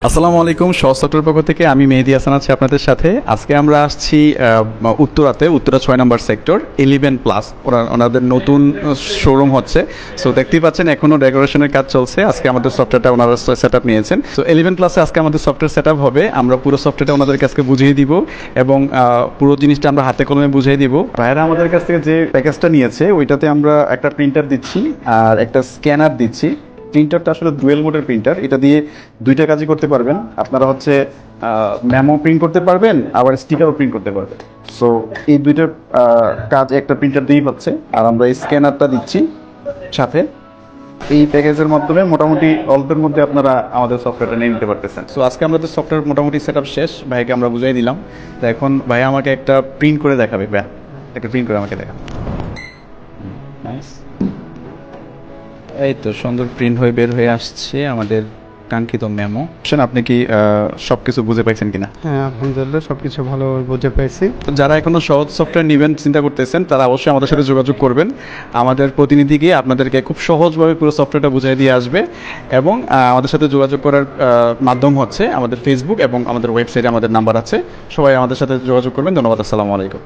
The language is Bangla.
আসসালামু আলাইকুম। সহজ সফটওয়্যার পক্ষ থেকে আমি মেহেদী হাসান আছি আপনাদের সাথে। আজকে আমরা আসছি উত্তরা 6 নম্বর সেক্টর 11+। ওনাদের নতুন শোরুম হচ্ছে। সো দেখতেই পাচ্ছেন এখনও ডেকোরেশনের কাজ চলছে। আজকে আমাদের সফটওয়্যারটা ওনারা সেট আপ নিয়েছেন। সো 11+-এ আজকে আমাদের সফটওয়্যার সেট আপ হবে। আমরা পুরো সফটওয়্যারটা ওনাদের কাছে বুঝিয়ে দিব এবং পুরো জিনিসটা আমরা হাতে কলমে বুঝিয়ে দিব। ভাইয়েরা আমাদের কাছ থেকে যে প্যাকেজটা নিয়েছে ওইটাতে আমরা একটা প্রিন্টার দিচ্ছি আর একটা স্ক্যানার দিচ্ছি। প্রিন্টারটা আসলে ডুয়েল মোডের প্রিন্টার, এটা দিয়ে দুইটা কাজই করতে পারবেন। আপনারা হচ্ছে মেমো প্রিন্ট করতে পারবেন, আবার স্টিকারও প্রিন্ট করতে পারবেন। সো এই দুইটার কাজ একটা প্রিন্টার দিয়েই হচ্ছে। আর আমরা এই স্ক্যানারটা দিচ্ছি সাথে। এই প্যাকেজের মাধ্যমে মোটামুটি অল্পের মধ্যে আপনারা আমাদের সফটওয়্যারটা নিয়ে নিতে পারতেছেন। সো আজকে আমাদের সফটওয়্যার মোটামুটি সেট আপ শেষ। ভাইকে আমরা বুঝাই দিলাম। তো এখন ভাই আমাকে একটা প্রিন্ট করে দেখাবে। ভাই একটা প্রিন্ট করে আমাকে দেখা। নাইস। এই তো সুন্দর প্রিন্ট হয়ে বের হয়ে আসছে আমাদের কাঙ্ক্ষিত মেমো। আপনি কি সবকিছু বুঝে পাইছেন কিনা? হ্যাঁ, আলহামদুলিল্লাহ সবকিছু ভালো বুঝে পেয়েছি। তো যারা এখনো সহজ সফটওয়্যার নেবেন চিন্তা করতেছেন তারা অবশ্যই আমাদের সাথে যোগাযোগ করবেন। আমাদের প্রতিনিধি গিয়ে আপনাদেরকে খুব সহজভাবে পুরো সফটওয়্যারটা বুঝিয়ে দিয়ে আসবে। এবং আমাদের সাথে যোগাযোগ করার মাধ্যম হচ্ছে আমাদের ফেসবুক এবং আমাদের ওয়েবসাইটে আমাদের নাম্বার আছে। সবাই আমাদের সাথে যোগাযোগ করবেন। ধন্যবাদ। আসসালামু আলাইকুম।